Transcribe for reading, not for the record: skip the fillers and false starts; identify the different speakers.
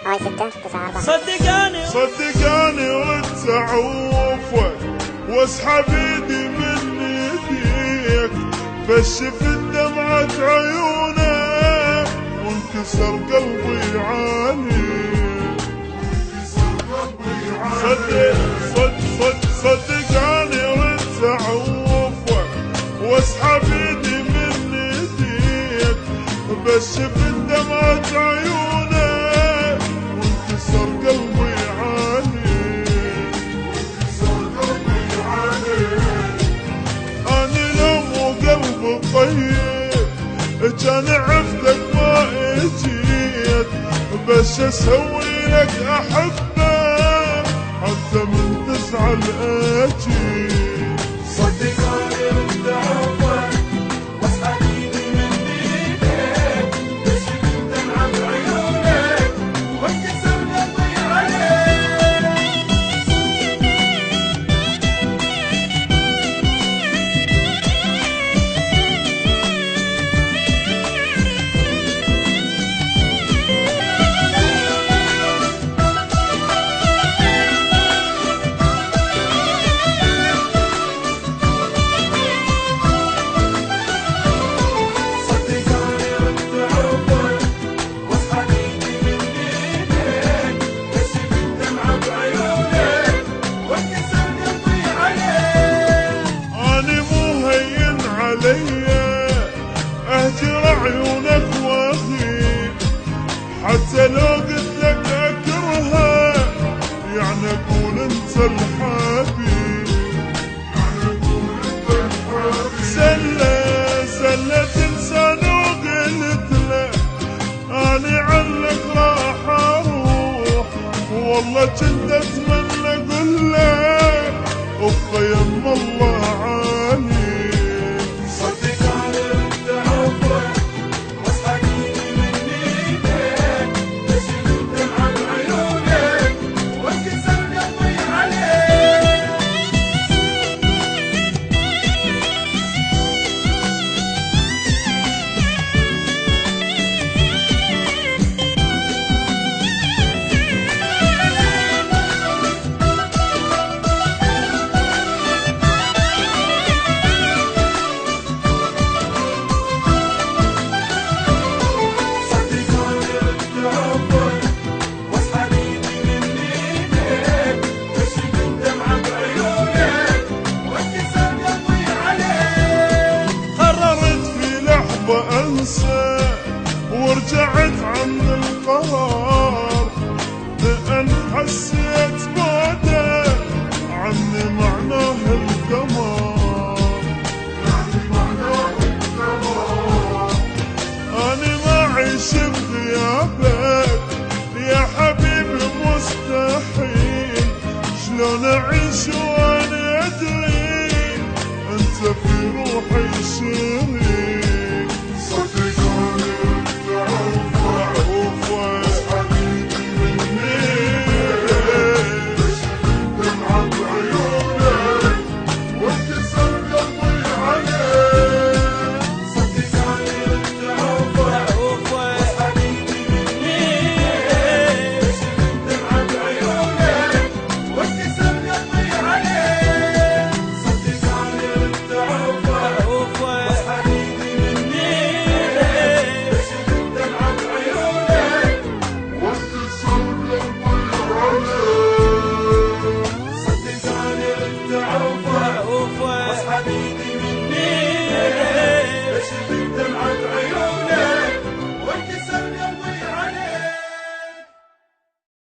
Speaker 1: هاي 6 9 4
Speaker 2: صدقاني ردت اعوفك واسحب ايدي من ايديك، بشف دمعة عيونك وانكسر قلبي عليك. صدقاني ردت اعوفك واسحب ايدي من ايديك، بشف دمعة عيونك وانكسر قلبي عليك. أنا لو مو قلبي طيب كان عفتك ما اجيت، بس اسوي لك احبك حتى من تزعل اجيت.
Speaker 3: صدقاني رد عوفك واسحب ايدي من ايديك، بشف دمعة بعيونك وانكسر قلبي عليك. صدقاني رد عوفك واسحب ايدي من ايديك، بشف دمعة بعيونك وانكسر قلبي عليك.
Speaker 2: أنا مو هين عليا أهجر عيونك وأغيب، حتى لو قلت لك أكرهها يعني أقول أنت الحبيب. زلة إنسان وقلت له أنا عنك راح أروح، والله كنت أتمنى أقول لك أبقى يم الله عليك.
Speaker 3: صدقاني رد عوفك واسحب ايدي من ايديك، بشف دمعة بعيونك وانكسر قلبي عليك. صدقاني رد عوفك واسحب ايدي من ايديك، بشف دمعة بعيونك وانكسر قلبي عليك.
Speaker 2: قررت في لحظة أنسى ورجعت عن القرار، لأن حسيت بعده عني معناه الدمار. أنا ما أعيش بغيابك يا حبيبي مستحيل، شلون أعيش وأنا أدري أنت في روحي شيء